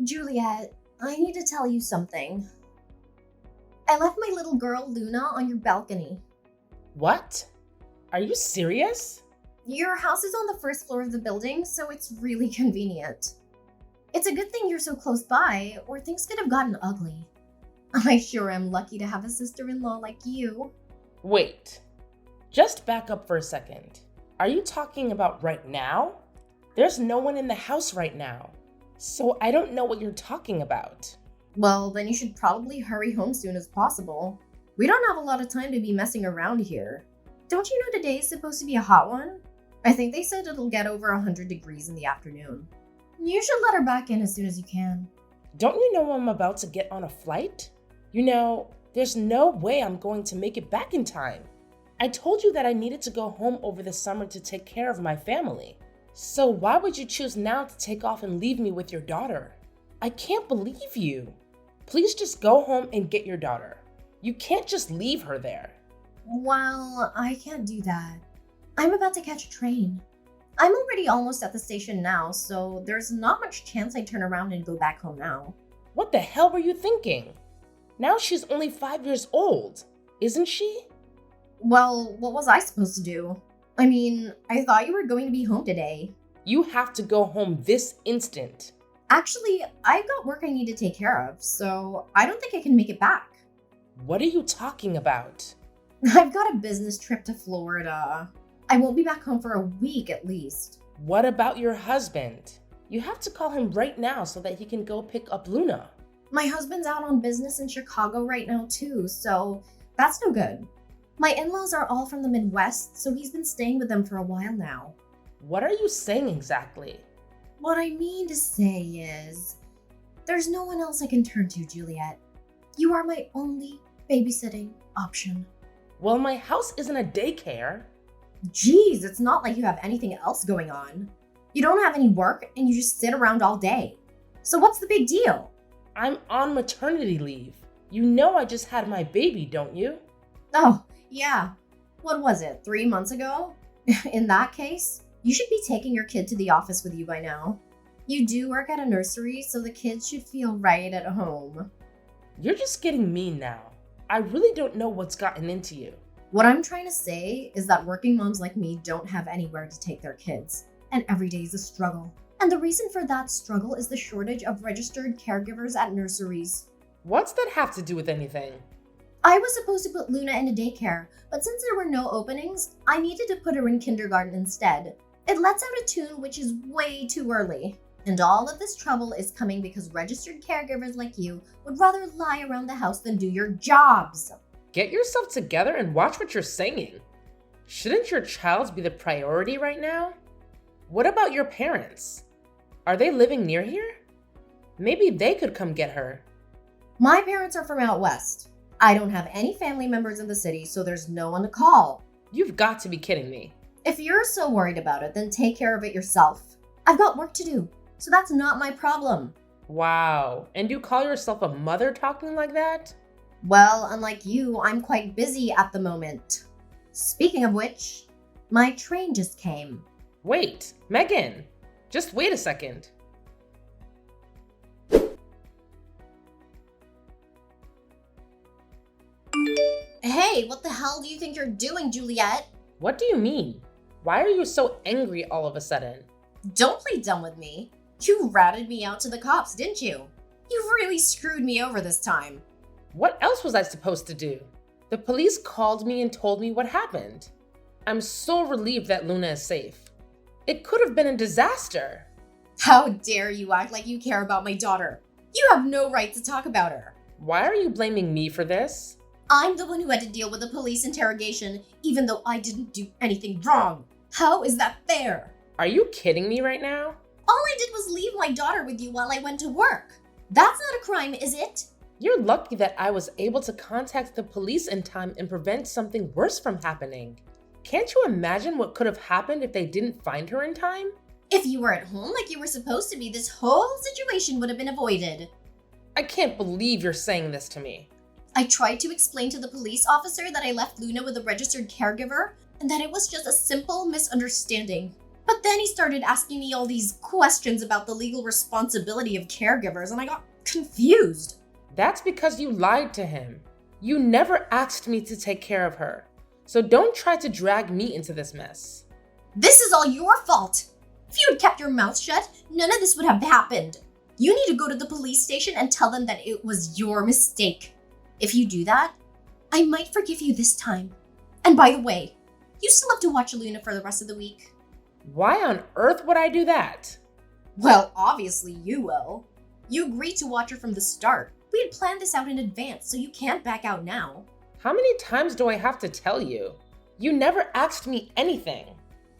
Juliet, I need to tell you something. I left my little girl Luna on your balcony. What? Are you serious? Your house is on the first floor of the building, so it's really convenient. It's a good thing you're so close by, or things could have gotten ugly. I sure am lucky to have a sister-in-law like you. Wait. Just back up for a second. Are you talking about right now? There's no one in the house right now, so I don't know what you're talking about. Well, then you should probably hurry home soon as possible. We don't have a lot of time to be messing around here. Don't you know today is supposed to be a hot one? I think they said it'll get over 100 degrees in the afternoon. You should let her back in as soon as you can. Don't you know I'm about to get on a flight? You know, there's no way I'm going to make it back in time. I told you that I needed to go home over the summer to take care of my family. So why would you choose now to take off and leave me with your daughter? I can't believe you. Please just go home and get your daughter. You can't just leave her there. Well, I can't do that. I'm about to catch a train. I'm already almost at the station now, so there's not much chance I turn around and go back home now. What the hell were you thinking? Now she's only 5 years old, isn't she? Well, what was I supposed to do? I mean, I thought you were going to be home today. You have to go home this instant. Actually, I've got work I need to take care of, so I don't think I can make it back. What are you talking about? I've got a business trip to Florida. I won't be back home for a week at least. What about your husband? You have to call him right now so that he can go pick up Luna. My husband's out on business in Chicago right now too, so that's no good. My in-laws are all from the Midwest, so he's been staying with them for a while now. What are you saying exactly? What I mean to say is, there's no one else I can turn to, Juliet. You are my only babysitting option. Well, my house isn't a daycare. Geez, it's not like you have anything else going on. You don't have any work and you just sit around all day. So what's the big deal? I'm on maternity leave. You know I just had my baby, don't you? Oh, yeah. What was it, 3 months ago? In that case, you should be taking your kid to the office with you by now. You do work at a nursery, so the kids should feel right at home. You're just getting mean now. I really don't know what's gotten into you. What I'm trying to say is that working moms like me don't have anywhere to take their kids, and every day is a struggle. And the reason for that struggle is the shortage of registered caregivers at nurseries. What's that have to do with anything? I was supposed to put Luna in a daycare, but since there were no openings, I needed to put her in kindergarten instead. It lets out a tune which is way too early. And all of this trouble is coming because registered caregivers like you would rather lie around the house than do your jobs. Get yourself together and watch what you're saying. Shouldn't your child be the priority right now? What about your parents? Are they living near here? Maybe they could come get her. My parents are from out west. I don't have any family members in the city, so there's no one to call. You've got to be kidding me. If you're so worried about it, then take care of it yourself. I've got work to do, so that's not my problem. Wow, and you call yourself a mother talking like that? Well, unlike you, I'm quite busy at the moment. Speaking of which, my train just came. Wait, Megan, just wait a second. Hey, what the hell do you think you're doing, Juliet? What do you mean? Why are you so angry all of a sudden? Don't play dumb with me. You ratted me out to the cops, didn't you? You really screwed me over this time. What else was I supposed to do? The police called me and told me what happened. I'm so relieved that Luna is safe. It could have been a disaster. How dare you act like you care about my daughter? You have no right to talk about her. Why are you blaming me for this? I'm the one who had to deal with the police interrogation, even though I didn't do anything wrong. How is that fair? Are you kidding me right now? All I did was leave my daughter with you while I went to work. That's not a crime, is it? You're lucky that I was able to contact the police in time and prevent something worse from happening. Can't you imagine what could have happened if they didn't find her in time? If you were at home like you were supposed to be, this whole situation would have been avoided. I can't believe you're saying this to me. I tried to explain to the police officer that I left Luna with a registered caregiver and that it was just a simple misunderstanding. But then he started asking me all these questions about the legal responsibility of caregivers, and I got confused. That's because you lied to him. You never asked me to take care of her. So don't try to drag me into this mess. This is all your fault. If you had kept your mouth shut, none of this would have happened. You need to go to the police station and tell them that it was your mistake. If you do that, I might forgive you this time. And by the way, you still have to watch Luna for the rest of the week. Why on earth would I do that? Well, obviously you will. You agreed to watch her from the start. We had planned this out in advance, so you can't back out now. How many times do I have to tell you? You never asked me anything.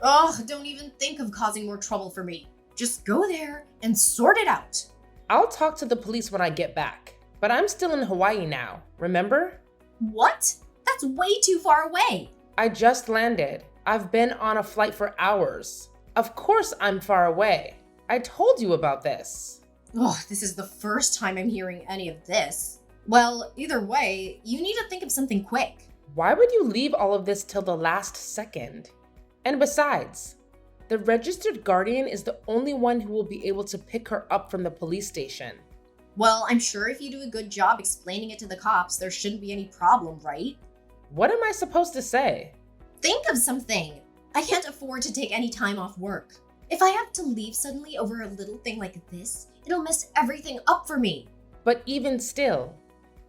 Ugh, don't even think of causing more trouble for me. Just go there and sort it out. I'll talk to the police when I get back. But I'm still in Hawaii now, remember? What? That's way too far away. I just landed. I've been on a flight for hours. Of course I'm far away. I told you about this. Ugh, this is the first time I'm hearing any of this. Well, either way, you need to think of something quick. Why would you leave all of this till the last second? And besides, the registered guardian is the only one who will be able to pick her up from the police station. Well, I'm sure if you do a good job explaining it to the cops, there shouldn't be any problem, right? What am I supposed to say? Think of something. I can't afford to take any time off work. If I have to leave suddenly over a little thing like this, it'll mess everything up for me. But even still,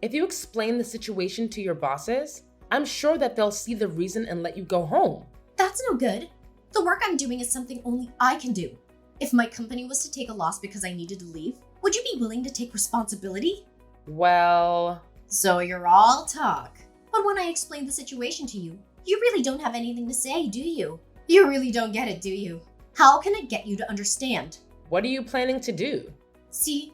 if you explain the situation to your bosses, I'm sure that they'll see the reason and let you go home. That's no good. The work I'm doing is something only I can do. If my company was to take a loss because I needed to leave, would you be willing to take responsibility? Well... So you're all talk. But when I explain the situation to you, you really don't have anything to say, do you? You really don't get it, do you? How can I get you to understand? What are you planning to do? See,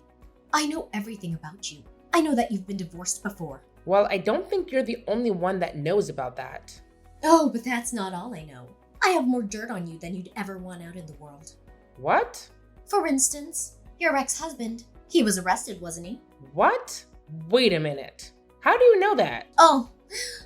I know everything about you. I know that you've been divorced before. Well, I don't think you're the only one that knows about that. Oh, but that's not all I know. I have more dirt on you than you'd ever want out in the world. What? For instance, your ex-husband. He was arrested, wasn't he? What? Wait a minute. How do you know that? Oh,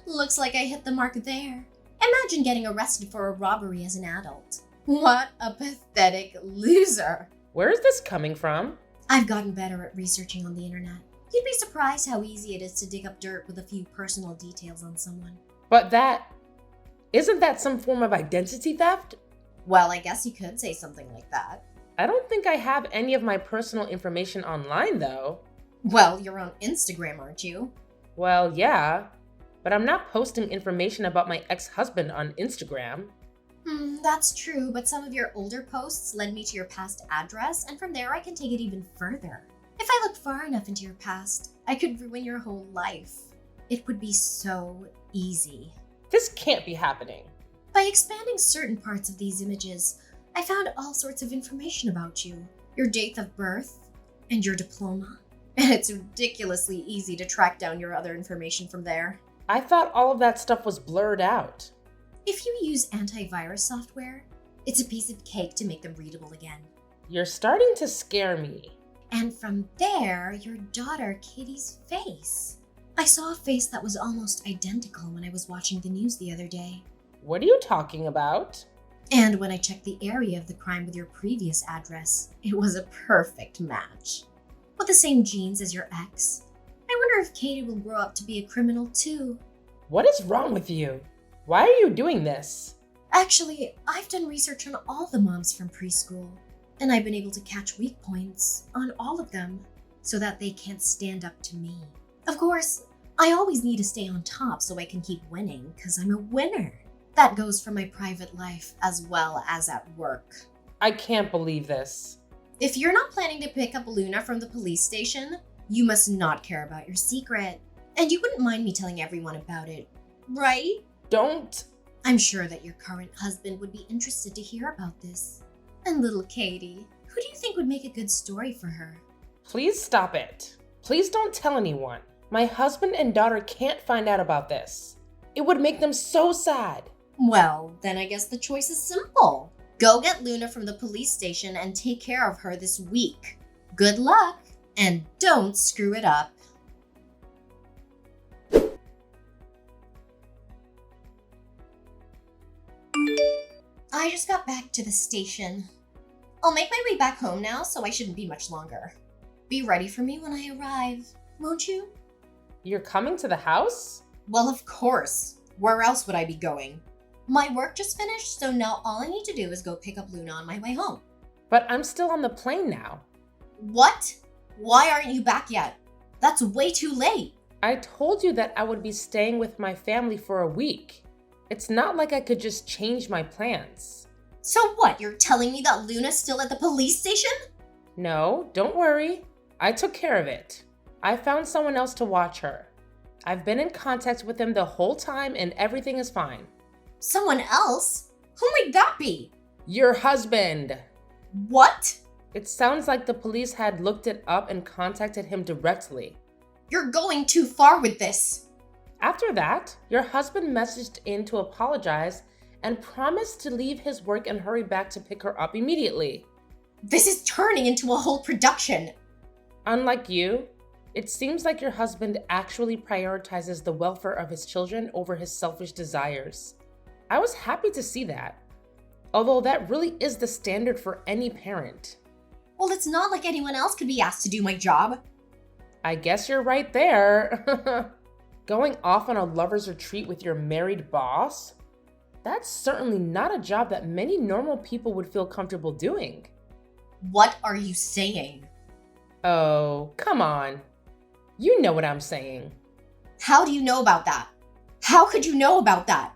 looks like I hit the mark there. Imagine getting arrested for a robbery as an adult. What a pathetic loser. Where is this coming from? I've gotten better at researching on the internet. You'd be surprised how easy it is to dig up dirt with a few personal details on someone. But isn't that some form of identity theft? Well, I guess you could say something like that. I don't think I have any of my personal information online, though. Well, you're on Instagram, aren't you? Well, yeah, but I'm not posting information about my ex-husband on Instagram. That's true, but some of your older posts led me to your past address, and from there I can take it even further. If I looked far enough into your past, I could ruin your whole life. It would be so easy. This can't be happening. By expanding certain parts of these images, I found all sorts of information about you. Your date of birth, and your diploma. And it's ridiculously easy to track down your other information from there. I thought all of that stuff was blurred out. If you use antivirus software, it's a piece of cake to make them readable again. You're starting to scare me. And from there, your daughter Katie's face. I saw a face that was almost identical when I was watching the news the other day. What are you talking about? And when I checked the area of the crime with your previous address, it was a perfect match. With the same genes as your ex. I wonder if Katie will grow up to be a criminal too. What is wrong with you? Why are you doing this? Actually, I've done research on all the moms from preschool, and I've been able to catch weak points on all of them so that they can't stand up to me. Of course, I always need to stay on top so I can keep winning, because I'm a winner. That goes for my private life as well as at work. I can't believe this. If you're not planning to pick up Luna from the police station, you must not care about your secret. And you wouldn't mind me telling everyone about it, right? Don't. I'm sure that your current husband would be interested to hear about this. And little Katie, who do you think would make a good story for her? Please stop it. Please don't tell anyone. My husband and daughter can't find out about this. It would make them so sad. Well, then I guess the choice is simple. Go get Luna from the police station and take care of her this week. Good luck, and don't screw it up. I just got back to the station. I'll make my way back home now, so I shouldn't be much longer. Be ready for me when I arrive, won't you? You're coming to the house? Well, of course. Where else would I be going? My work just finished, so now all I need to do is go pick up Luna on my way home. But I'm still on the plane now. What? Why aren't you back yet? That's way too late. I told you that I would be staying with my family for a week. It's not like I could just change my plans. So what, you're telling me that Luna's still at the police station? No, don't worry. I took care of it. I found someone else to watch her. I've been in contact with him the whole time and everything is fine. Someone else? Who might that be? Your husband. What? It sounds like the police had looked it up and contacted him directly. You're going too far with this. After that, your husband messaged in to apologize and promised to leave his work and hurry back to pick her up immediately. This is turning into a whole production. Unlike you, it seems like your husband actually prioritizes the welfare of his children over his selfish desires. I was happy to see that, although that really is the standard for any parent. Well, it's not like anyone else could be asked to do my job. I guess you're right there. Going off on a lover's retreat with your married boss? That's certainly not a job that many normal people would feel comfortable doing. What are you saying? Oh, come on. You know what I'm saying. How do you know about that? How could you know about that?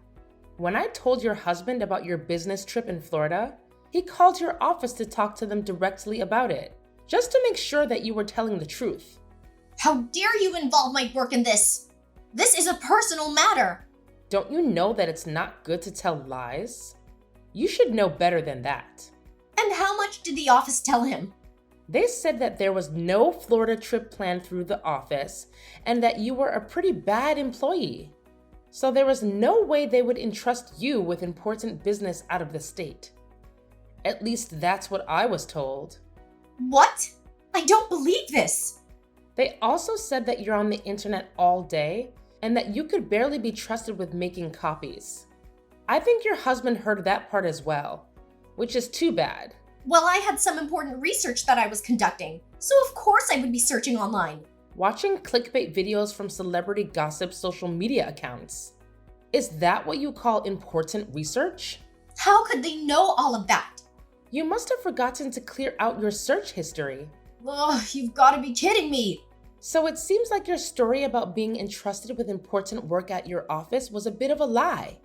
When I told your husband about your business trip in Florida, he called your office to talk to them directly about it, just to make sure that you were telling the truth. How dare you involve my work in this? This is a personal matter. Don't you know that it's not good to tell lies? You should know better than that. And how much did the office tell him? They said that there was no Florida trip planned through the office and that you were a pretty bad employee. So there was no way they would entrust you with important business out of the state. At least that's what I was told. What? I don't believe this. They also said that you're on the internet all day and that you could barely be trusted with making copies. I think your husband heard that part as well, which is too bad. Well, I had some important research that I was conducting, so of course I would be searching online. Watching clickbait videos from celebrity gossip social media accounts. Is that what you call important research? How could they know all of that? You must have forgotten to clear out your search history. Ugh, you've got to be kidding me. So it seems like your story about being entrusted with important work at your office was a bit of a lie,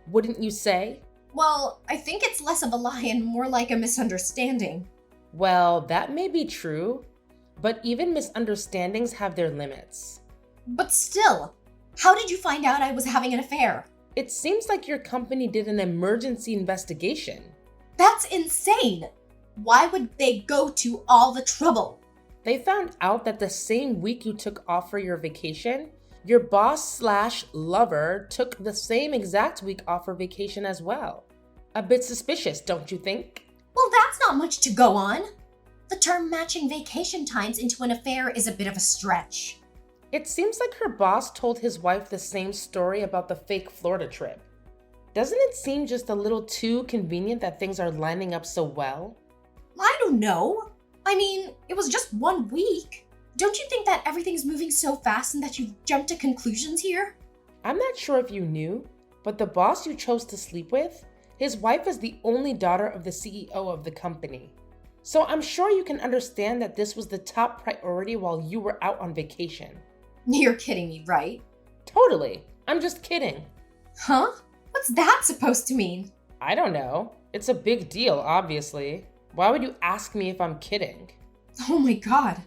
wouldn't you say? Well, I think it's less of a lie and more like a misunderstanding. Well, that may be true, but even misunderstandings have their limits. But still, how did you find out I was having an affair? It seems like your company did an emergency investigation. That's insane! Why would they go to all the trouble? They found out that the same week you took off for your vacation, your boss/lover took the same exact week off for vacation as well. A bit suspicious, don't you think? Well, that's not much to go on. The term matching vacation times into an affair is a bit of a stretch. It seems like her boss told his wife the same story about the fake Florida trip. Doesn't it seem just a little too convenient that things are lining up so well? I don't know. I mean, it was just 1 week. Don't you think that everything's moving so fast and that you've jumped to conclusions here? I'm not sure if you knew, but the boss you chose to sleep with, his wife is the only daughter of the CEO of the company. So I'm sure you can understand that this was the top priority while you were out on vacation. You're kidding me, right? Totally. I'm just kidding. Huh? What's that supposed to mean? I don't know. It's a big deal, obviously. Why would you ask me if I'm kidding? Oh my god.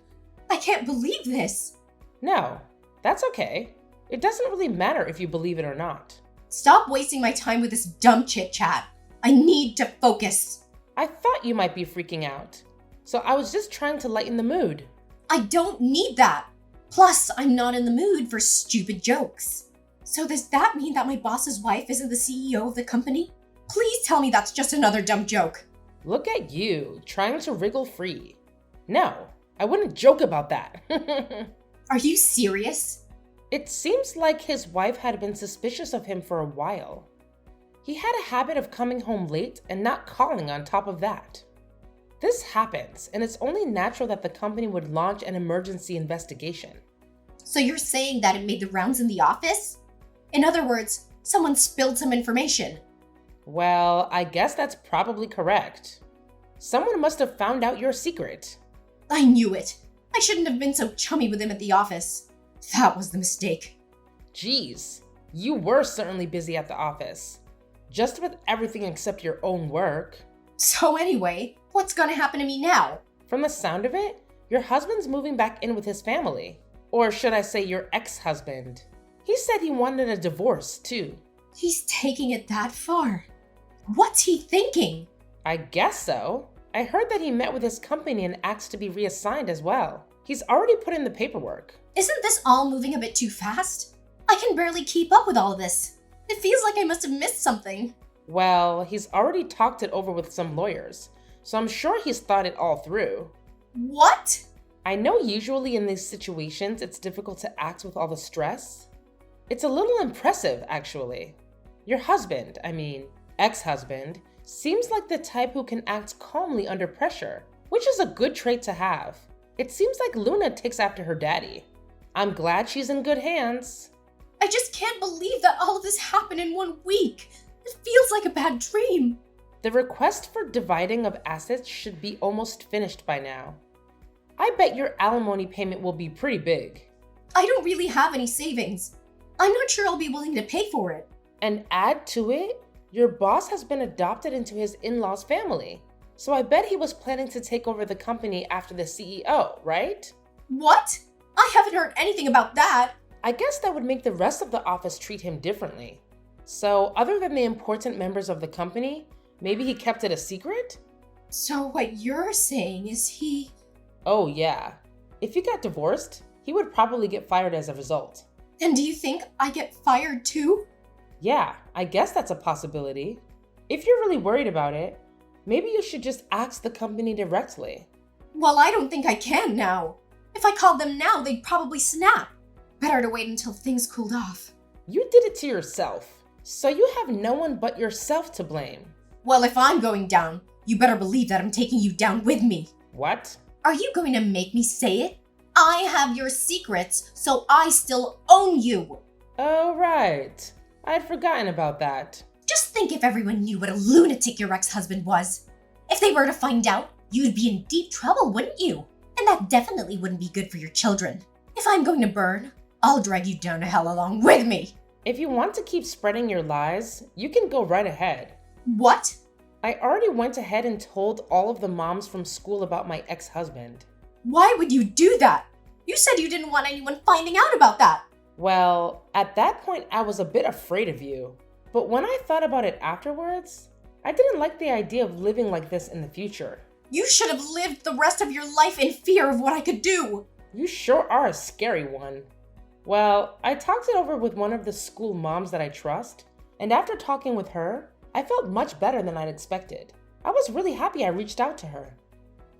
I can't believe this. No, that's okay. It doesn't really matter if you believe it or not. Stop wasting my time with this dumb chit-chat. I need to focus. I thought you might be freaking out, so I was just trying to lighten the mood. I don't need that. Plus, I'm not in the mood for stupid jokes. So does that mean that my boss's wife isn't the CEO of the company? Please tell me that's just another dumb joke. Look at you, trying to wriggle free. No, I wouldn't joke about that. Are you serious? It seems like his wife had been suspicious of him for a while. He had a habit of coming home late and not calling on top of that. This happens, and it's only natural that the company would launch an emergency investigation. So you're saying that it made the rounds in the office? In other words, someone spilled some information. Well, I guess that's probably correct. Someone must have found out your secret. I knew it. I shouldn't have been so chummy with him at the office. That was the mistake. Geez, you were certainly busy at the office. Just with everything except your own work. So anyway, what's gonna happen to me now? From the sound of it, your husband's moving back in with his family. Or should I say your ex-husband. He said he wanted a divorce, too. He's taking it that far. What's he thinking? I guess so. I heard that he met with his company and asked to be reassigned as well. He's already put in the paperwork. Isn't this all moving a bit too fast? I can barely keep up with all this. It feels like I must have missed something. Well, he's already talked it over with some lawyers, so I'm sure he's thought it all through. What? I know usually in these situations it's difficult to act with all the stress. It's a little impressive, actually. Your husband, ex-husband, seems like the type who can act calmly under pressure, which is a good trait to have. It seems like Luna takes after her daddy. I'm glad she's in good hands. I just can't believe that all of this happened in 1 week. It feels like a bad dream. The request for dividing of assets should be almost finished by now. I bet your alimony payment will be pretty big. I don't really have any savings. I'm not sure I'll be willing to pay for it. And add to it, your boss has been adopted into his in-laws' family. So I bet he was planning to take over the company after the CEO, right? What? I haven't heard anything about that. I guess that would make the rest of the office treat him differently. So other than the important members of the company, maybe he kept it a secret? So what you're saying is he... Oh yeah. If he got divorced, he would probably get fired as a result. And do you think I get fired too? Yeah, I guess that's a possibility. If you're really worried about it, maybe you should just ask the company directly. Well, I don't think I can now. If I called them now, they'd probably snap. Better to wait until things cooled off. You did it to yourself, so you have no one but yourself to blame. Well, if I'm going down, you better believe that I'm taking you down with me. What? Are you going to make me say it? I have your secrets, so I still own you. Oh, right. I'd forgotten about that. Just think if everyone knew what a lunatic your ex-husband was. If they were to find out, you'd be in deep trouble, wouldn't you? And that definitely wouldn't be good for your children. If I'm going to burn, I'll drag you down to hell along with me. If you want to keep spreading your lies, you can go right ahead. What? I already went ahead and told all of the moms from school about my ex-husband. Why would you do that? You said you didn't want anyone finding out about that. Well, at that point, I was a bit afraid of you. But when I thought about it afterwards, I didn't like the idea of living like this in the future. You should have lived the rest of your life in fear of what I could do. You sure are a scary one. Well, I talked it over with one of the school moms that I trust, and after talking with her, I felt much better than I'd expected. I was really happy I reached out to her.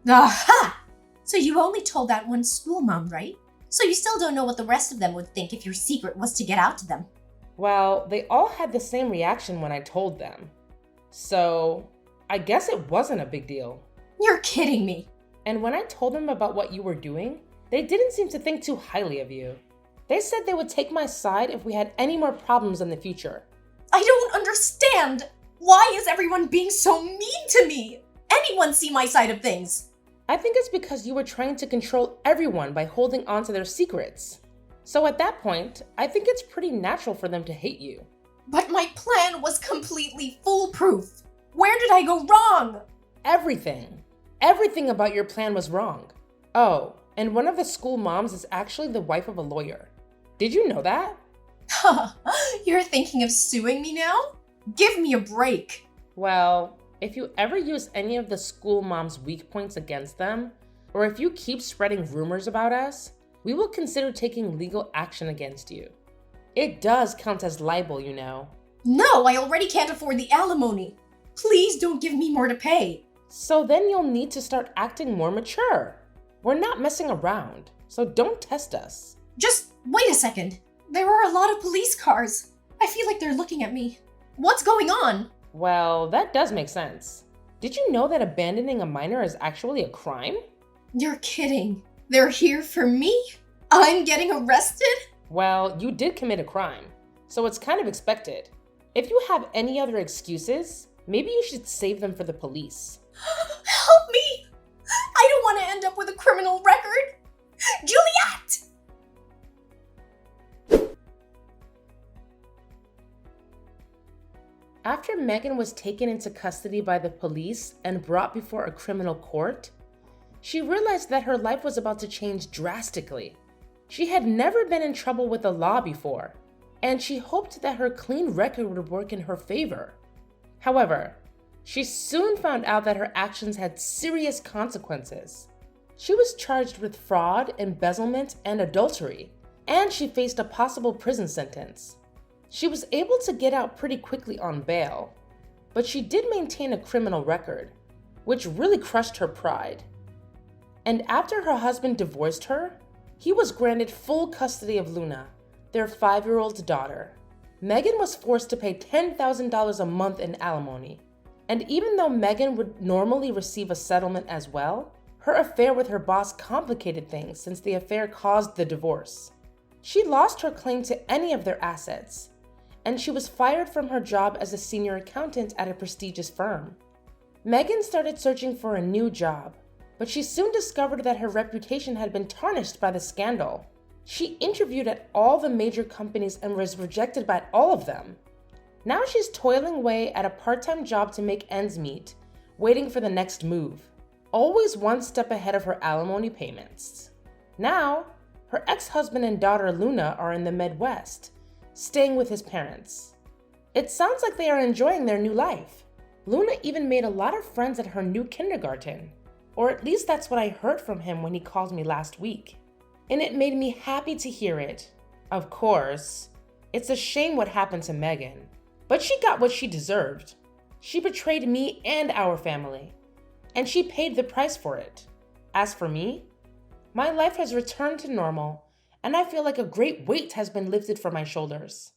Aha! So you only told that one school mom, right? So you still don't know what the rest of them would think if your secret was to get out to them. Well, they all had the same reaction when I told them. So, I guess it wasn't a big deal. You're kidding me. And when I told them about what you were doing, they didn't seem to think too highly of you. They said they would take my side if we had any more problems in the future. I don't understand. Why is everyone being so mean to me? Anyone see my side of things? I think it's because you were trying to control everyone by holding on to their secrets. So at that point, I think it's pretty natural for them to hate you. But my plan was completely foolproof. Where did I go wrong? Everything. Everything about your plan was wrong. Oh, and one of the school moms is actually the wife of a lawyer. Did you know that? You're thinking of suing me now? Give me a break. Well, if you ever use any of the school moms' weak points against them, or if you keep spreading rumors about us, we will consider taking legal action against you. It does count as libel, you know. No, I already can't afford the alimony. Please don't give me more to pay. So then you'll need to start acting more mature. We're not messing around, so don't test us. Just wait a second. There are a lot of police cars. I feel like they're looking at me. What's going on? Well, that does make sense. Did you know that abandoning a minor is actually a crime? You're kidding. They're here for me? I'm getting arrested? Well, you did commit a crime, so it's kind of expected. If you have any other excuses, maybe you should save them for the police. Help me! I don't want to end up with a criminal record! Juliet! After Megan was taken into custody by the police and brought before a criminal court, she realized that her life was about to change drastically. She had never been in trouble with the law before, and she hoped that her clean record would work in her favor. However, she soon found out that her actions had serious consequences. She was charged with fraud, embezzlement, and adultery, and she faced a possible prison sentence. She was able to get out pretty quickly on bail, but she did maintain a criminal record, which really crushed her pride. And after her husband divorced her, he was granted full custody of Luna, their 5-year-old daughter. Megan was forced to pay $10,000 a month in alimony. And even though Megan would normally receive a settlement as well, her affair with her boss complicated things since the affair caused the divorce. She lost her claim to any of their assets, and she was fired from her job as a senior accountant at a prestigious firm. Megan started searching for a new job, but she soon discovered that her reputation had been tarnished by the scandal. She interviewed at all the major companies and was rejected by all of them. Now she's toiling away at a part-time job to make ends meet, waiting for the next move, always one step ahead of her alimony payments. Now, her ex-husband and daughter Luna are in the Midwest, staying with his parents. It sounds like they are enjoying their new life. Luna even made a lot of friends at her new kindergarten, or at least that's what I heard from him when he called me last week. And it made me happy to hear it. Of course, it's a shame what happened to Megan, but she got what she deserved. She betrayed me and our family, and she paid the price for it. As for me, my life has returned to normal, and I feel like a great weight has been lifted from my shoulders.